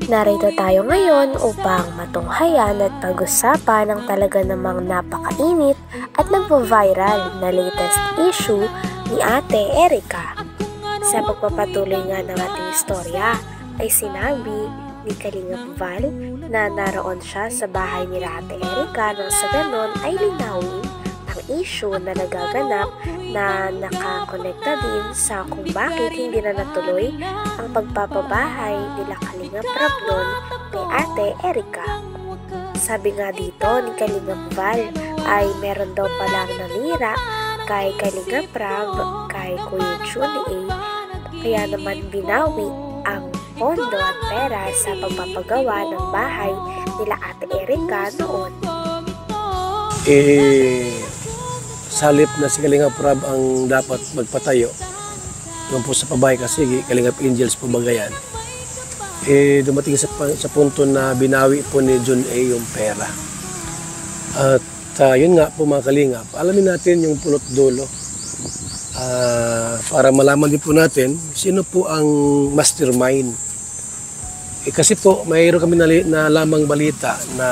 Narito tayo ngayon upang matunghayan at pag-usapan ang talaga namang napakainit at nagpo-viral na latest issue ni Ate Erica. Sa pagpapatuloy nga ng ating istorya ay sinabi ni Kalingap Val na naroon siya sa bahay ni Ate Erica nang sa ganon ay linawin ang issue na nagaganap na nakakonekta din sa kung bakit hindi na natuloy ang pagpapabahay nila Kalingap Rab noon kay Ate Erica. Sabi nga dito ni Kalingap Val ay meron daw palang nanira kay Kalingap Rab kay Kuya June A, kaya naman binawi ang pondo at pera sa pagpapagawa ng bahay nila Ate Erica noon. Salip na si Kalingap Rab ang dapat magpatayo doon po sa pabahay kasi Kalingap Angels po bagayan. Dumating sa punto na binawi po ni John A yung pera. At yun nga po mga Kalingap, alamin natin yung pulot dulo para malaman din po natin sino po ang mastermind. Kasi po mayroon kami na lamang balita na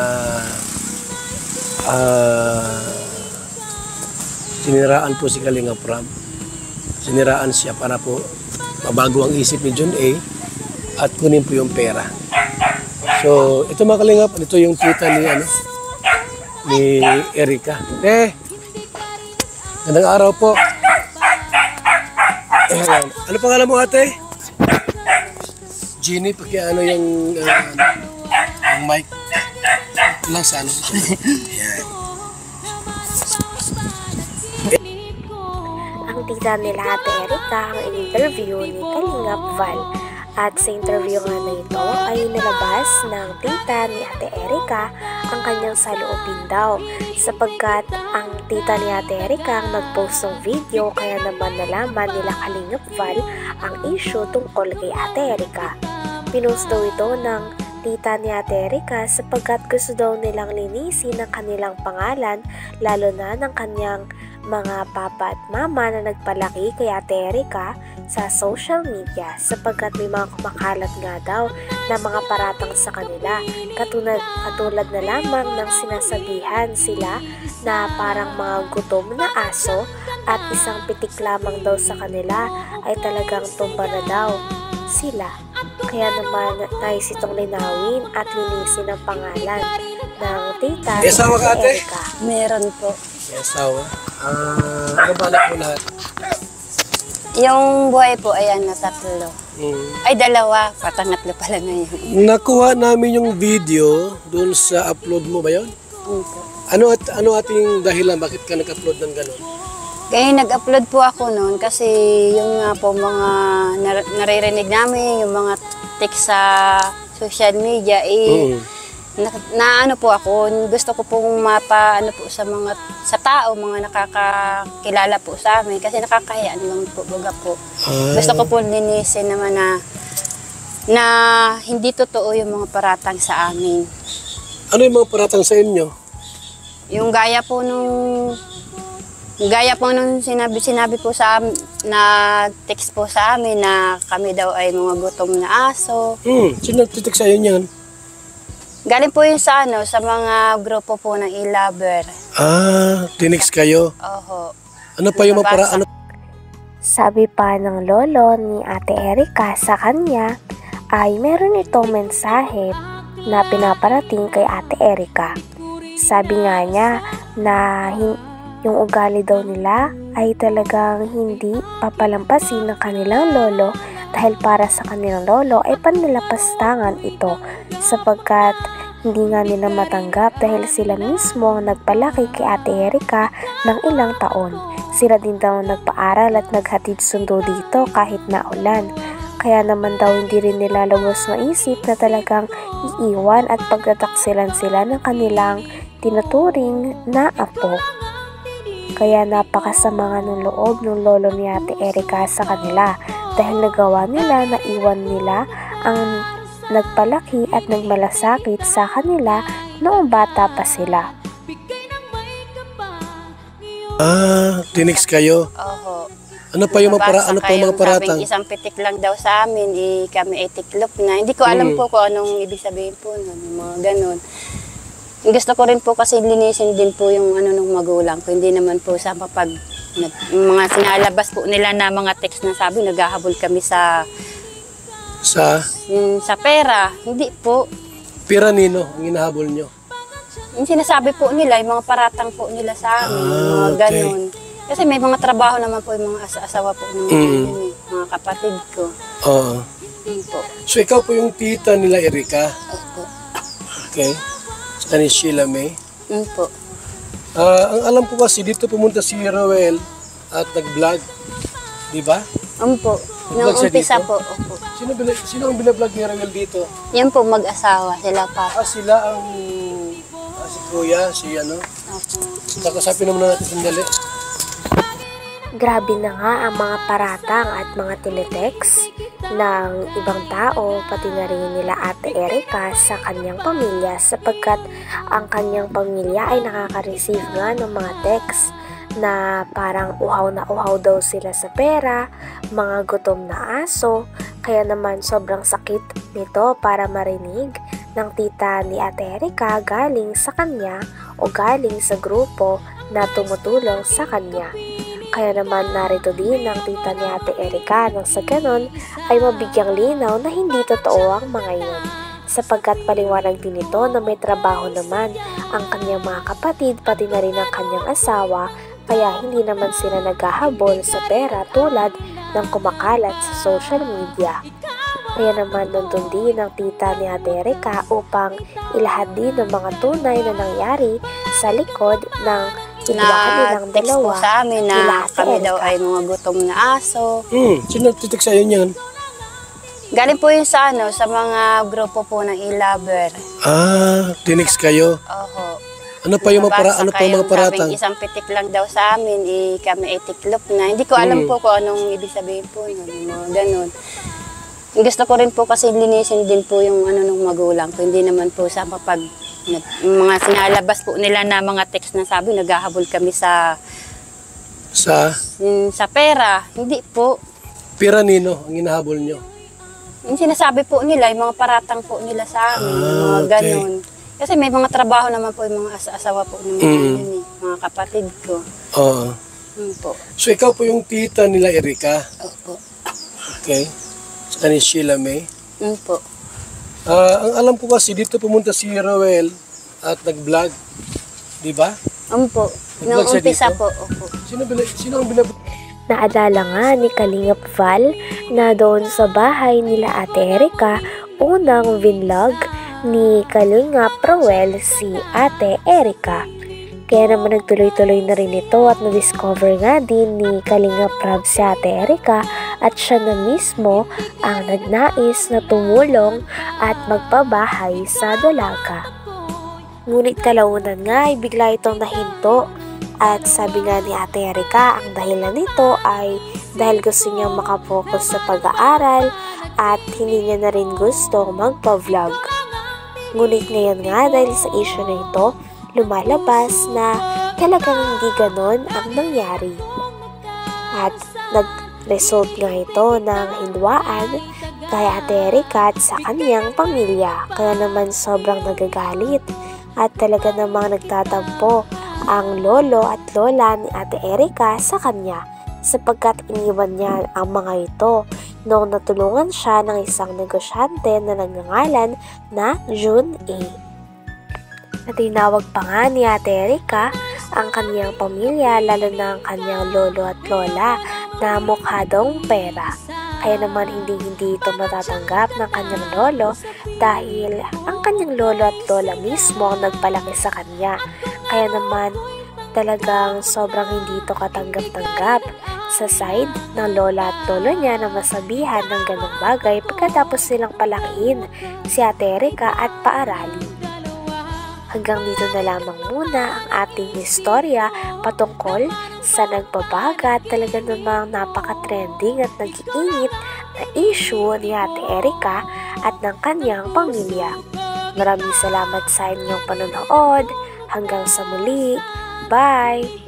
siniraan po si Kalingap Rab. Siniraan siya para po mabago ang isip ni John A at kunin po yung pera. So, ito mga Kalingap, ito yung tita ni Erica. Gandang araw po. Ano pangalan mo, ate? Jeannie, pakiano yung mic lang sa ano. Yan. Tita nila Ate Erica ang in-interview ni Kalingap Val. At sa interview nga na ito ay nilabas ng tita ni Ate Erica ang kanyang saloobin daw, sapagkat ang tita ni Ate Erica ang nag-post ng video, kaya naman nalaman nila Kalingap Val ang issue tungkol kay Ate Erica. Pinost daw ito ng tita ni Ate Erica sapagkat gusto daw nilang linisin ang kanilang pangalan, lalo na ng kanyang mga papa at mama na nagpalaki kay Ate Erica sa social media, sapagkat may mga kumakalat nga daw na mga paratang sa kanila, katulad na lamang ng sinasabihan sila na parang mga gutom na aso at isang pitik lamang daw sa kanila ay talagang tumba na daw sila. Kaya naman nais itong linawin at linisin ang pangalan ng tita ni Ate Erica. Meron po. May asawa. Ano balak mo lahat? Yung buhay po ay tatlo. Ay dalawa, patangatlo pala na yun. Nakuha namin yung video doon sa upload mo ba yun? Ano ating dahilan? Bakit ka nag-upload ng gano'n? Kaya nag-upload po ako noon kasi yung nga po mga naririnig namin, yung mga text sa social media, ano po ako, gusto ko pong ano po sa tao, mga nakakakilala po sa amin kasi nakakahiya naman po, baga po. Gusto ko po linisin naman na hindi totoo yung mga paratang sa amin. Ano yung mga paratang sa inyo? Yung gaya po nung sinabi po sa amin, nag-text po sa amin na kami daw ay mga gutom na aso. Sino nag-text sa'yo niyan? Galing po yun sa mga grupo po ng e-lover. Tinext kayo? Oho. Ano pa yung mga Sabi pa ng lolo ni Ate Erica sa kanya ay meron itong mensahe na pinaparating kay Ate Erica. Sabi nga niya na yung ugali daw nila ay talagang hindi papalampasin ng kanilang lolo, dahil para sa kanilang lolo ay pannilapastangan ito, sapagkat hindi nga nila matanggap dahil sila mismo ang nagpalaki kay Ate Erica ng ilang taon. Sila din daw nagpaaral at naghatid sundo dito kahit na ulan. Kaya naman daw hindi rin nila lubos maisip na talagang iiwan at pagtataksilan sila ng kanilang tinuturing na apo. Kaya napakasama nga ng loob ng lolo ni Ate Erica sa kanila, dahil nagawa nila na iwan nila ang nagpalaki at nagmalasakit sa kanila noong bata pa sila. Tinext kayo? Oho. Ano pa yung Nabasa ano pa yung mga kayong paratang? sabing isang pitik lang daw sa amin, kami ay tiklop na. Hindi ko alam po kung anong ibig sabihin po nun, yung mga ganun. Gusto ko rin po kasi linisin din po yung ano nung magulang ko. Hindi naman po sa yung mga sinalabas po nila na mga text na sabi, naghahabol kami sa pera. Hindi po. Pira nino ang hinahabol nyo? Yung sinasabi po nila, yung mga paratang po nila sa amin, yung mga okay. ganun. Kasi may mga trabaho naman po yung mga asawa po ng mga kapatid ko. Oo. Yun po. So ikaw po yung tita nila Erika? Opo. Okay. Sa ni Sheila May? Yun po. Ang alam ko kasi dito pumunta si Roel at nag-vlog. Di ba? Opo. Nung Nag-vlog siya umpisa dito? po. Opo. Sino ang binablog ni Roel dito? Yan po mag-asawa sila pa. Sila ang si Kuya, si ano. Opo. Kakasapin naman natin sandali. Grabe na nga ang mga paratang at mga teletext ng ibang tao, pati na rin nila Ate Erika sa kanyang pamilya sapagkat ang kanyang pamilya ay nakaka-receive nga ng mga text na parang uhaw na uhaw daw sila sa pera, mga gutom na aso, kaya naman sobrang sakit nito para marinig ng tita ni Ate Erika galing sa kanya o galing sa grupo na tumutulong sa kanya. Kaya naman narito din ang tita ni Ate Erika nang sa ganon ay mabigyang linaw na hindi totoo ang mga iyon. Sapagkat paliwanag din ito na may trabaho naman ang kanyang mga kapatid pati na rin ang kanyang asawa kaya hindi naman sila naghahabol sa pera tulad ng kumakalat sa social media. Kaya naman nandun din ang tita ni Ate Erika upang ilahad din ng mga tunay na nangyari sa likod ng Na text po sa amin na kami daw ay mga gutom na aso. Sino titik sa'yo niyan? Galing po yun sa mga grupo po ng e-lover. Tinext kayo? Oho. Ano pa yung mga paratang? Sabing isang pitik lang daw sa amin, kami ay tiklop na. Hindi ko alam po kung anong ibig sabihin po nun, mga ganun. Gusto ko rin po kasi linisin din po yung ano nung magulang ko. Hindi naman po sa yung mga sinalabas po nila na mga text na sabi, naghahabol kami sa pera. Hindi po. Pira nino ang hinahabol nyo? Yung sinasabi po nila, yung mga paratang po nila sa amin, yung mga ganun. Kasi may mga trabaho naman po yung mga asawa po ng mga kapatid ko. Oo. Po. So ikaw po yung tita nila Erika? Opo. Okay. Sa ni Sheila May? Po. Ang alam ko kasi dito pumunta si Roel at nag-vlog. Di ba? Po. Nung umpisa po. Opo. Sino ang binablog? Naalala nga ni Kalingap Val na doon sa bahay nila Ate Erika, unang vinlog ni Kalingap Roel si Ate Erika. Kaya naman nagtuloy-tuloy na rin ito at na-discover nga din ni Kalingap Rob si Ate Erika at siya na mismo ang nagnais na tumulong at magpabahay sa dalaga. Ngunit kalaunan nga ay bigla itong nahinto at sabi nga ni Ate Erika ang dahilan nito ay dahil gusto niyang makapokus sa pag-aaral at hindi niya na rin gusto magpa-vlog. Ngunit ngayon nga dahil sa issue na ito, lumalabas na talagang hindi ganon ang nangyari. At nag-result nga ito ng hindwaan kay Ate Erika at sa kanyang pamilya. Kaya naman sobrang nagagalit at talaga namang nagtatampo ang lolo at lola ni Ate Erika sa kanya sapagkat iniwan niya ang mga ito noong natulungan siya ng isang negosyante na nagngangalan na June A. At tinawag pa nga ni Ate Erika ang kanyang pamilya lalo na ang kanyang lolo at lola na mukha daw pera. Kaya naman hindi ito matatanggap ng kanyang lolo dahil ang kanyang lolo at lola mismo ang nagpalaki sa kanya. Kaya naman talagang sobrang hindi ito katanggap-tanggap sa side ng lola at lolo niya na masabihan ng ganong bagay pagkatapos silang palakihin si Ate Erika at paaralin. Hanggang dito na lamang muna ang ating istorya patungkol sa nagbabaga at talaga namang napaka-trending at nag-iinit na issue ni Ate Erika at ng kanyang pamilya. Maraming salamat sa inyong panonood. Hanggang sa muli. Bye!